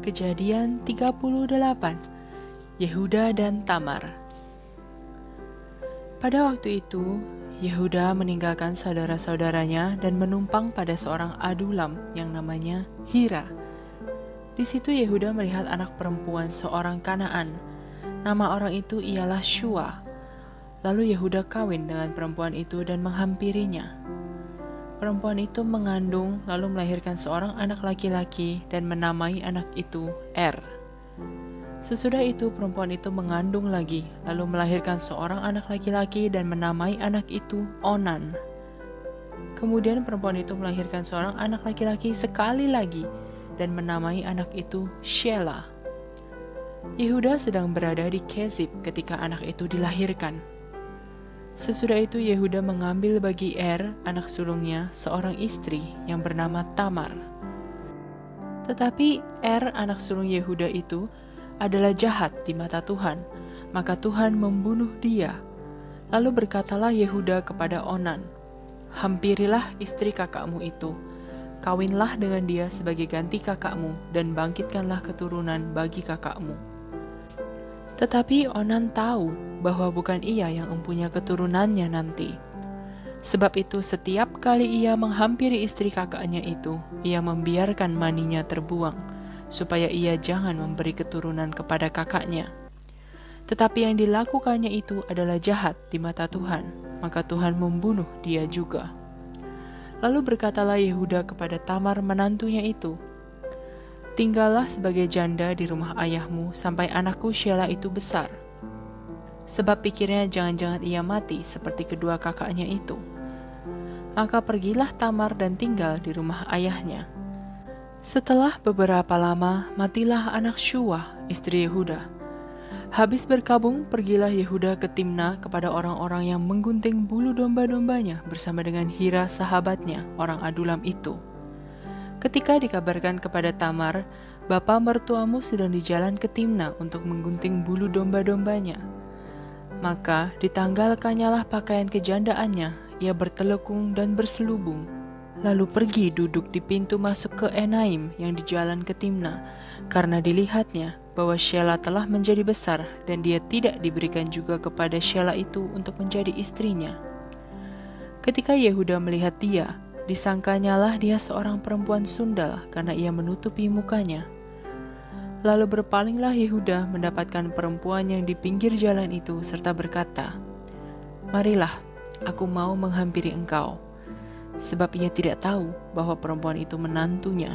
Kejadian 38. Yehuda dan Tamar. Pada waktu itu, Yehuda meninggalkan saudara-saudaranya dan menumpang pada seorang adulam yang namanya Hira. Di situ Yehuda melihat anak perempuan seorang Kanaan. Nama orang itu ialah Shua. Lalu Yehuda kawin dengan perempuan itu dan menghampirinya. Perempuan itu mengandung lalu melahirkan seorang anak laki-laki dan menamai anak itu Er. Sesudah itu perempuan itu mengandung lagi lalu melahirkan seorang anak laki-laki dan menamai anak itu Onan. Kemudian perempuan itu melahirkan seorang anak laki-laki sekali lagi dan menamai anak itu Shela. Yehuda sedang berada di Kezib ketika anak itu dilahirkan. Sesudah itu Yehuda mengambil bagi Er, anak sulungnya, seorang istri yang bernama Tamar. Tetapi Er, anak sulung Yehuda itu, adalah jahat di mata Tuhan, maka Tuhan membunuh dia. Lalu berkatalah Yehuda kepada Onan, "Hampirilah istri kakakmu itu, kawinlah dengan dia sebagai ganti kakakmu, dan bangkitkanlah keturunan bagi kakakmu." Tetapi Onan tahu bahwa bukan ia yang mempunyai keturunannya nanti. Sebab itu setiap kali ia menghampiri istri kakaknya itu, ia membiarkan maninya terbuang, supaya ia jangan memberi keturunan kepada kakaknya. Tetapi yang dilakukannya itu adalah jahat di mata Tuhan, maka Tuhan membunuh dia juga. Lalu berkatalah Yehuda kepada Tamar menantunya itu, "Tinggallah sebagai janda di rumah ayahmu sampai anakku Shela itu besar." Sebab pikirnya jangan-jangan ia mati seperti kedua kakaknya itu. Maka pergilah Tamar dan tinggal di rumah ayahnya. Setelah beberapa lama, matilah anak Shua, istri Yehuda. Habis berkabung, pergilah Yehuda ke Timna kepada orang-orang yang menggunting bulu domba-dombanya bersama dengan Hira sahabatnya, orang adulam itu. Ketika dikabarkan kepada Tamar, "Bapa mertuamu sedang di jalan ke Timna untuk menggunting bulu domba-dombanya," maka ditanggalkannyalah pakaian kejandaannya, ia bertelekung dan berselubung, lalu pergi duduk di pintu masuk ke Enaim yang di jalan ke Timna, karena dilihatnya bahwa Shela telah menjadi besar dan dia tidak diberikan juga kepada Shela itu untuk menjadi istrinya. Ketika Yehuda melihat dia, disangkanyalah dia seorang perempuan sundal karena ia menutupi mukanya. Lalu berpalinglah Yehuda mendapatkan perempuan yang di pinggir jalan itu serta berkata, "Marilah, aku mau menghampiri engkau." Sebab ia tidak tahu bahwa perempuan itu menantunya.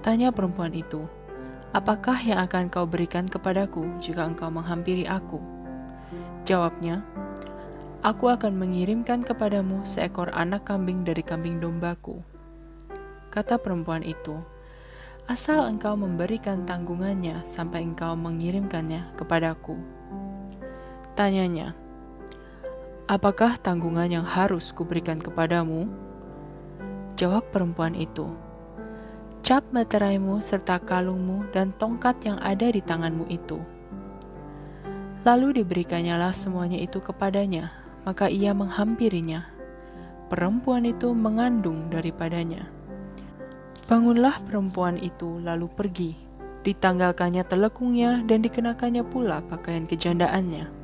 Tanya perempuan itu, "Apakah yang akan kau berikan kepadaku jika engkau menghampiri aku?" Jawabnya, "Aku akan mengirimkan kepadamu seekor anak kambing dari kambing dombaku." Kata perempuan itu, "Asal engkau memberikan tanggungannya sampai engkau mengirimkannya kepadaku." Tanyanya, "Apakah tanggungan yang harus kuberikan kepadamu?" Jawab perempuan itu, "Cap meteraimu serta kalungmu dan tongkat yang ada di tanganmu itu." Lalu diberikannya semuanya itu kepadanya, maka ia menghampirinya. Perempuan itu mengandung daripadanya. Bangunlah perempuan itu lalu pergi, ditanggalkannya telekungnya dan dikenakannya pula pakaian kejandaannya.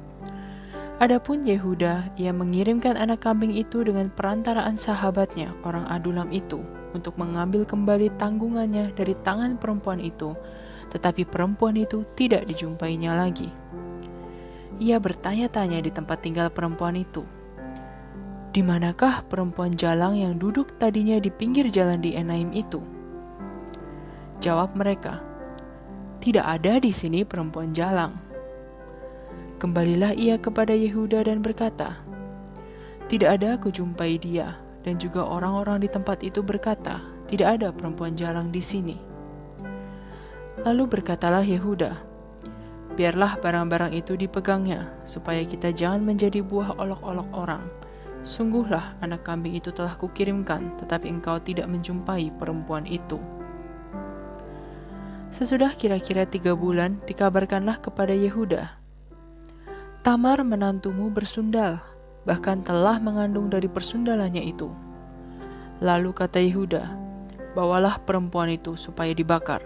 Adapun Yehuda, ia mengirimkan anak kambing itu dengan perantaraan sahabatnya, orang adulam itu, untuk mengambil kembali tanggungannya dari tangan perempuan itu, tetapi perempuan itu tidak dijumpainya lagi. Ia bertanya-tanya di tempat tinggal perempuan itu, "Di manakah perempuan jalang yang duduk tadinya di pinggir jalan di Enaim itu?" Jawab mereka, "Tidak ada di sini perempuan jalang." Kembalilah ia kepada Yehuda dan berkata, "Tidak ada kujumpai dia," dan juga orang-orang di tempat itu berkata, "Tidak ada perempuan jalang di sini." Lalu berkatalah Yehuda, "Biarlah barang-barang itu dipegangnya, supaya kita jangan menjadi buah olok-olok orang. Sungguhlah anak kambing itu telah kukirimkan, tetapi engkau tidak menjumpai perempuan itu." Sesudah kira-kira 3 bulan, dikabarkanlah kepada Yehuda, "Tamar menantumu bersundal, bahkan telah mengandung dari persundalannya itu." Lalu kata Yehuda, "Bawalah perempuan itu supaya dibakar."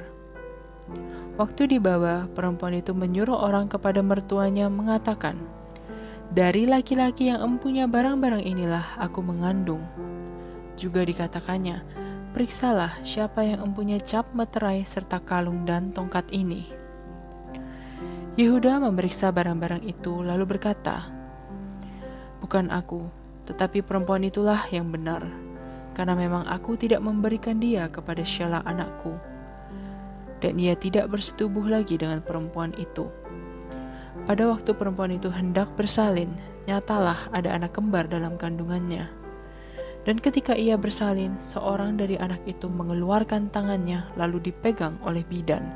Waktu dibawa, perempuan itu menyuruh orang kepada mertuanya mengatakan, "Dari laki-laki yang empunya barang-barang inilah aku mengandung." Juga dikatakannya, "Periksalah siapa yang empunya cap meterai serta kalung dan tongkat ini." Yehuda memeriksa barang-barang itu lalu berkata, "Bukan aku, tetapi perempuan itulah yang benar, karena memang aku tidak memberikan dia kepada Shelah anakku." Dan ia tidak bersetubuh lagi dengan perempuan itu. Pada waktu perempuan itu hendak bersalin, nyatalah ada anak kembar dalam kandungannya. Dan ketika ia bersalin, seorang dari anak itu mengeluarkan tangannya lalu dipegang oleh bidan,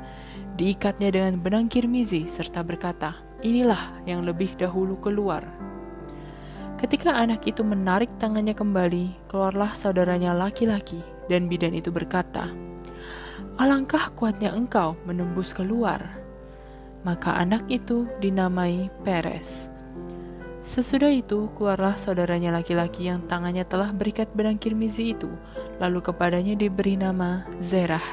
diikatnya dengan benang kirmizi serta berkata, "Inilah yang lebih dahulu keluar." Ketika anak itu menarik tangannya kembali, keluarlah saudaranya laki-laki, dan bidan itu berkata, "Alangkah kuatnya engkau menembus keluar." Maka anak itu dinamai Peres. Sesudah itu keluarlah saudaranya laki-laki yang tangannya telah berikat benang kirmizi itu, lalu kepadanya diberi nama Zerah.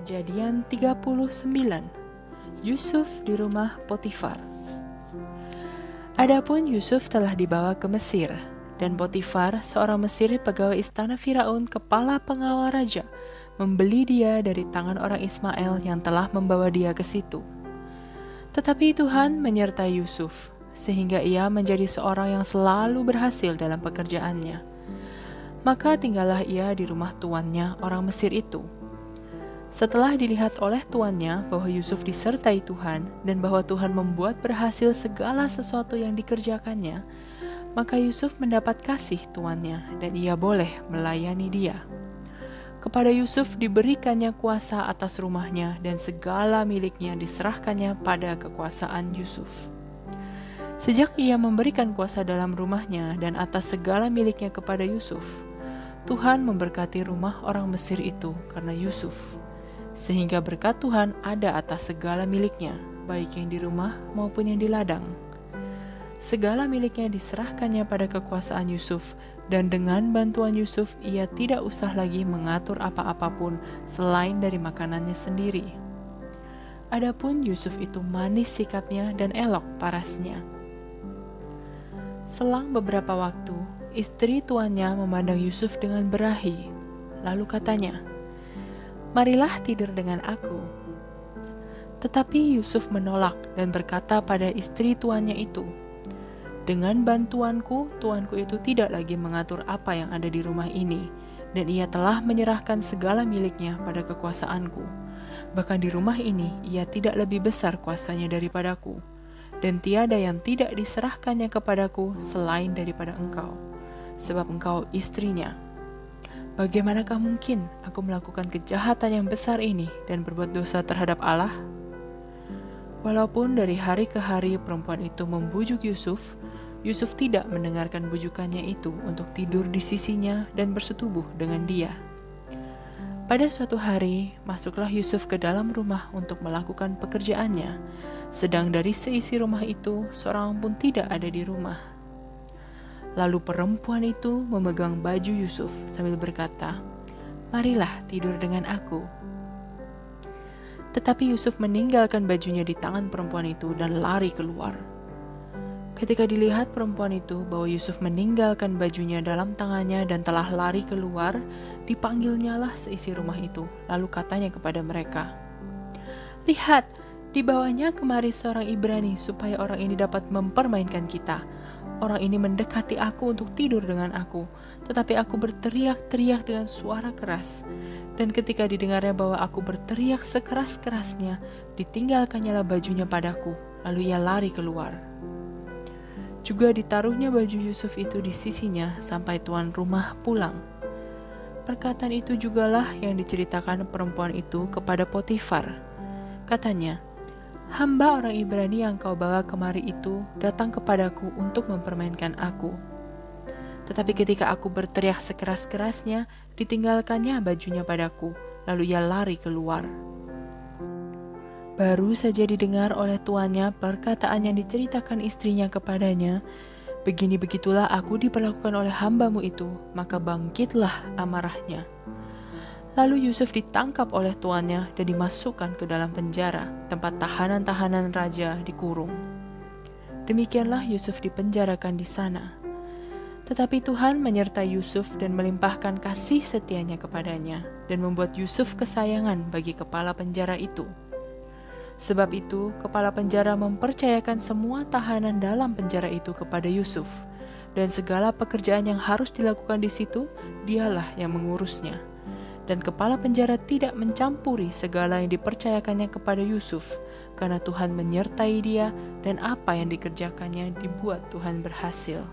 Kejadian 39. Yusuf di rumah Potifar. Adapun Yusuf telah dibawa ke Mesir, dan Potifar, seorang Mesir pegawai istana Firaun, kepala pengawal raja, membeli dia dari tangan orang Ismail yang telah membawa dia ke situ. Tetapi Tuhan menyertai Yusuf, sehingga ia menjadi seorang yang selalu berhasil dalam pekerjaannya. Maka tinggallah ia di rumah tuannya orang Mesir itu. Setelah dilihat oleh tuannya bahwa Yusuf disertai Tuhan dan bahwa Tuhan membuat berhasil segala sesuatu yang dikerjakannya, maka Yusuf mendapat kasih tuannya dan ia boleh melayani dia. Kepada Yusuf diberikannya kuasa atas rumahnya dan segala miliknya diserahkannya pada kekuasaan Yusuf. Sejak ia memberikan kuasa dalam rumahnya dan atas segala miliknya kepada Yusuf, Tuhan memberkati rumah orang Mesir itu karena Yusuf, sehingga berkat Tuhan ada atas segala miliknya, baik yang di rumah maupun yang di ladang. Segala miliknya diserahkannya pada kekuasaan Yusuf, dan dengan bantuan Yusuf ia tidak usah lagi mengatur apa-apapun selain dari makanannya sendiri. Adapun Yusuf itu manis sikapnya dan elok parasnya. Selang beberapa waktu, istri tuannya memandang Yusuf dengan berahi, lalu katanya, "Marilah tidur dengan aku." Tetapi Yusuf menolak dan berkata pada istri tuannya itu, "Dengan bantuanku, tuanku itu tidak lagi mengatur apa yang ada di rumah ini, dan ia telah menyerahkan segala miliknya pada kekuasaanku. Bahkan di rumah ini, ia tidak lebih besar kuasanya daripadaku, dan tiada yang tidak diserahkannya kepadaku selain daripada engkau, sebab engkau istrinya. Bagaimanakah mungkin aku melakukan kejahatan yang besar ini dan berbuat dosa terhadap Allah?" Walaupun dari hari ke hari perempuan itu membujuk Yusuf, Yusuf tidak mendengarkan bujukannya itu untuk tidur di sisinya dan bersetubuh dengan dia. Pada suatu hari, masuklah Yusuf ke dalam rumah untuk melakukan pekerjaannya, sedang dari seisi rumah itu seorang pun tidak ada di rumah. Lalu perempuan itu memegang baju Yusuf sambil berkata, "Marilah tidur dengan aku." Tetapi Yusuf meninggalkan bajunya di tangan perempuan itu dan lari keluar. Ketika dilihat perempuan itu bahwa Yusuf meninggalkan bajunya dalam tangannya dan telah lari keluar, dipanggilnyalah seisi rumah itu, lalu katanya kepada mereka, "Lihat, dibawanya kemari seorang Ibrani supaya orang ini dapat mempermainkan kita. Orang ini mendekati aku untuk tidur dengan aku, tetapi aku berteriak-teriak dengan suara keras. Dan ketika didengarnya bahwa aku berteriak sekeras-kerasnya, ditinggalkannyalah bajunya padaku, lalu ia lari keluar." Juga ditaruhnya baju Yusuf itu di sisinya sampai tuan rumah pulang. Perkataan itu jugalah yang diceritakan perempuan itu kepada Potifar. Katanya, "Hamba orang Ibrani yang kau bawa kemari itu datang kepadaku untuk mempermainkan aku. Tetapi ketika aku berteriak sekeras-kerasnya, ditinggalkannya bajunya padaku, lalu ia lari keluar." Baru saja didengar oleh tuannya perkataan yang diceritakan istrinya kepadanya, "Begini begitulah aku diperlakukan oleh hambamu itu," maka bangkitlah amarahnya. Lalu Yusuf ditangkap oleh tuannya dan dimasukkan ke dalam penjara, tempat tahanan-tahanan raja dikurung. Demikianlah Yusuf dipenjarakan di sana. Tetapi Tuhan menyertai Yusuf dan melimpahkan kasih setianya kepadanya, dan membuat Yusuf kesayangan bagi kepala penjara itu. Sebab itu, kepala penjara mempercayakan semua tahanan dalam penjara itu kepada Yusuf, dan segala pekerjaan yang harus dilakukan di situ, dialah yang mengurusnya. Dan kepala penjara tidak mencampuri segala yang dipercayakannya kepada Yusuf, karena Tuhan menyertai dia dan apa yang dikerjakannya dibuat Tuhan berhasil.